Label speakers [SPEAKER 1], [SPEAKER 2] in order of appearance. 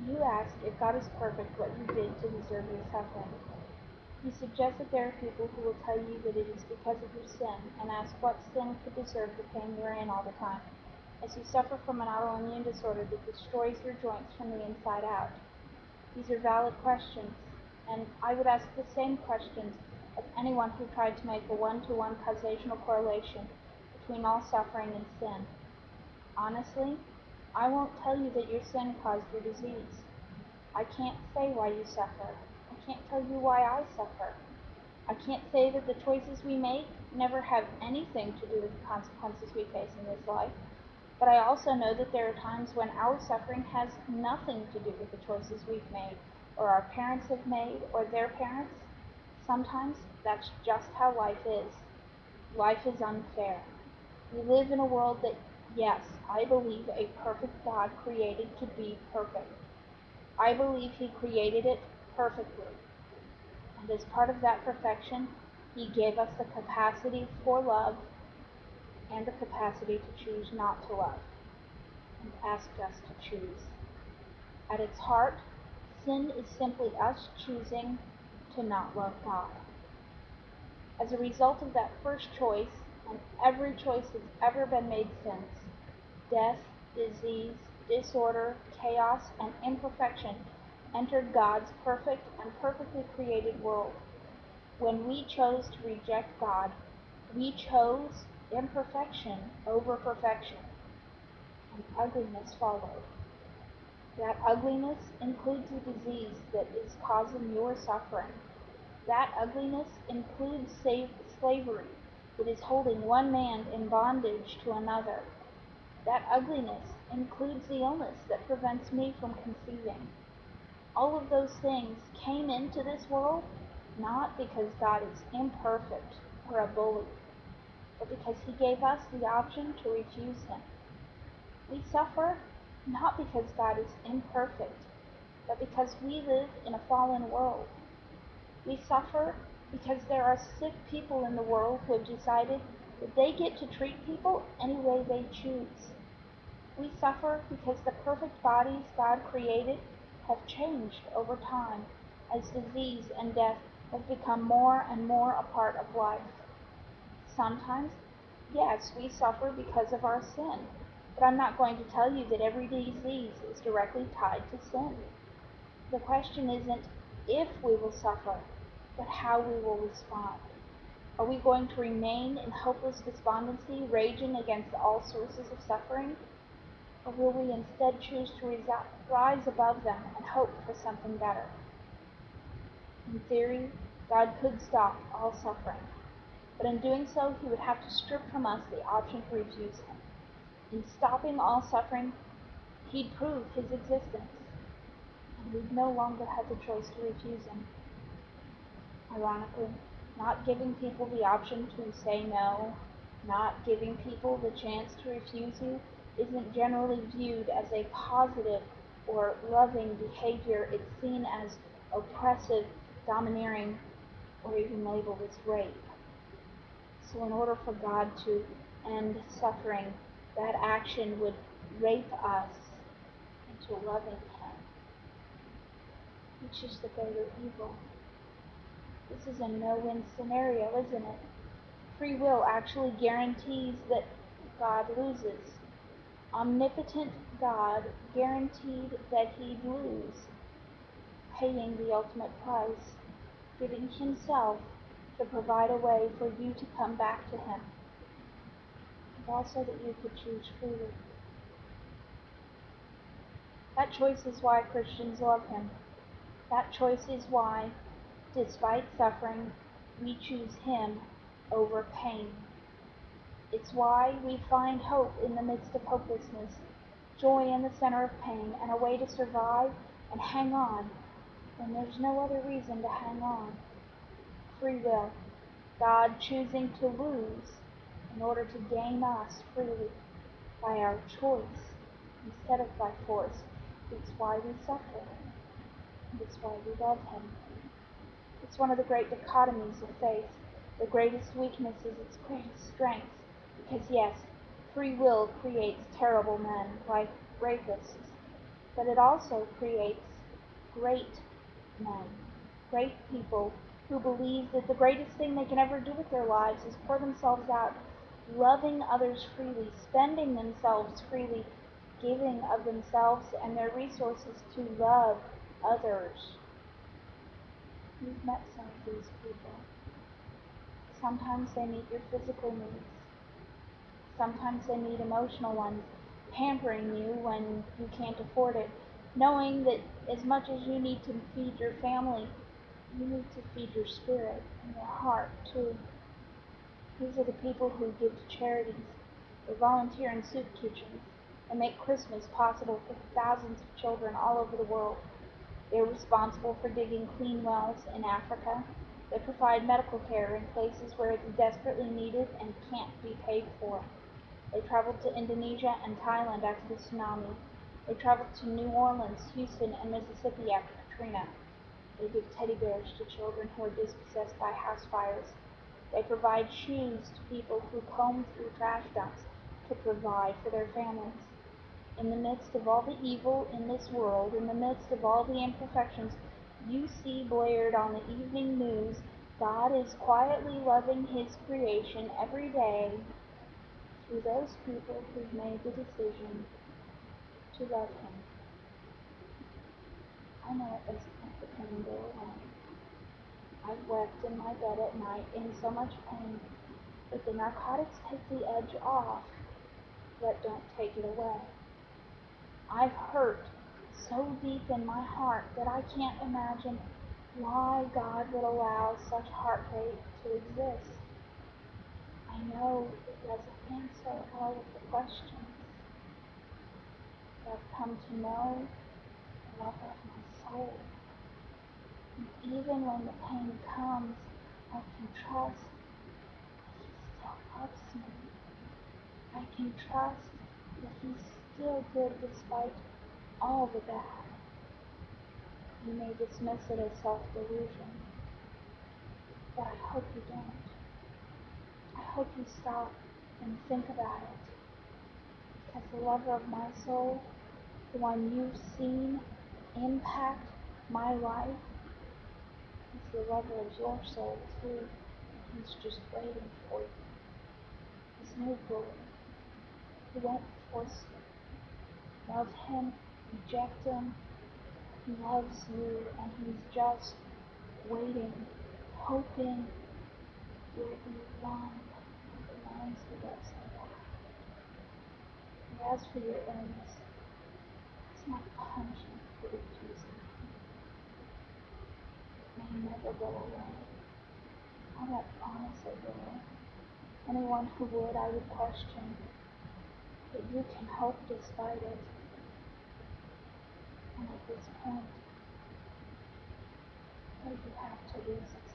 [SPEAKER 1] You ask if God is perfect what you did to deserve your suffering. You suggest that there are people who will tell you that it is because of your sin, and ask what sin could deserve the pain you are in all the time, as you suffer from an autoimmune disorder that destroys your joints from the inside out. These are valid questions, and I would ask the same questions of anyone who tried to make a one-to-one causational correlation between all suffering and sin. Honestly, I won't tell you that your sin caused your disease. I can't say why you suffer. I can't tell you why I suffer. I can't say that the choices we make never have anything to do with the consequences we face in this life, but I also know that there are times when our suffering has nothing to do with the choices we've made, or our parents have made, or their parents. Sometimes that's just how life is. Life is unfair. We live in a world that, yes, I believe a perfect God created to be perfect. I believe He created it perfectly. And as part of that perfection, He gave us the capacity for love and the capacity to choose not to love, and asked us to choose. At its heart, sin is simply us choosing to not love God. As a result of that first choice, and every choice that's ever been made since, death, disease, disorder, chaos, and imperfection entered God's perfect and perfectly created world. When we chose to reject God, we chose imperfection over perfection, and ugliness followed. That ugliness includes the disease that is causing your suffering. That ugliness includes slavery that is holding one man in bondage to another. That ugliness includes the illness that prevents me from conceiving. All of those things came into this world not because God is imperfect or a bully, but because He gave us the option to refuse Him. We suffer not because God is imperfect, but because we live in a fallen world. We suffer because there are sick people in the world who have decided that they get to treat people any way they choose. We suffer because the perfect bodies God created have changed over time as disease and death have become more and more a part of life. Sometimes, yes, we suffer because of our sin, but I'm not going to tell you that every disease is directly tied to sin. The question isn't if we will suffer, but how we will respond. Are we going to remain in hopeless despondency, raging against all sources of suffering? Or will we instead choose to rise above them and hope for something better? In theory, God could stop all suffering, but in doing so, He would have to strip from us the option to refuse Him. In stopping all suffering, He'd prove His existence, and we'd no longer have the choice to refuse Him. Ironically, not giving people the option to say no, not giving people the chance to refuse you, isn't generally viewed as a positive or loving behavior. It's seen as oppressive, domineering, or even labeled as rape. So in order for God to end suffering, that action would rape us into loving Him, which is the greater evil. This is a no-win scenario, isn't it? Free will actually guarantees that God loses. Omnipotent God guaranteed that He'd lose, paying the ultimate price, giving Himself to provide a way for you to come back to Him, and also that you could choose freely. That choice is why Christians love Him. That choice is why, despite suffering, we choose Him over pain. It's why we find hope in the midst of hopelessness, joy in the center of pain, and a way to survive and hang on when there's no other reason to hang on. Free will, God choosing to lose in order to gain us freely by our choice instead of by force. It's why we suffer, and it's why we love Him. It's one of the great dichotomies of faith. The greatest weakness is its greatest strength. Because yes, free will creates terrible men like rapists. but it also creates great men, great people who believe that the greatest thing they can ever do with their lives is pour themselves out, loving others freely, spending themselves freely, giving of themselves and their resources to love others. You've met some of these people. Sometimes they meet your physical needs. Sometimes they meet emotional ones, pampering you when you can't afford it, knowing that as much as you need to feed your family, you need to feed your spirit and your heart too. These are the people who give to charities. They volunteer in soup kitchens and make Christmas possible for thousands of children all over the world. They're responsible for digging clean wells in Africa. They provide medical care in places where it's desperately needed and can't be paid for. They traveled to Indonesia and Thailand after the tsunami. They traveled to New Orleans, Houston, and Mississippi after Katrina. They give teddy bears to children who are dispossessed by house fires. They provide shoes to people who comb through trash dumps to provide for their families. In the midst of all the evil in this world, in the midst of all the imperfections you see blared on the evening news, God is quietly loving His creation every day through those people who've made the decision to love Him. I know it doesn't make the pain go away. I've wept in my bed at night in so much pain, but the narcotics take the edge off, but don't take it away. I've hurt so deep in my heart that I can't imagine why God would allow such heartbreak to exist. I know it doesn't answer all of the questions, but I've come to know the lover of my soul. And even when the pain comes, I can trust that He still loves me. I can trust that He's still good despite all the bad. You may dismiss it as self-delusion, but I hope you don't. I hope you stop and think about it, because the lover of my soul, the one you've seen impact my life, is the lover of your soul too, and He's just waiting for you. He's no bully. He won't force you. Love Him, reject Him. He loves you, and He's just waiting, hoping you'll be one of the ones He loves Him back. And as for your illness, it's not punishment for refusing Him. It may never go away. I don't promise it will. Anyone who would, I would question. But you can hope despite it. And at this point, all you have to lose is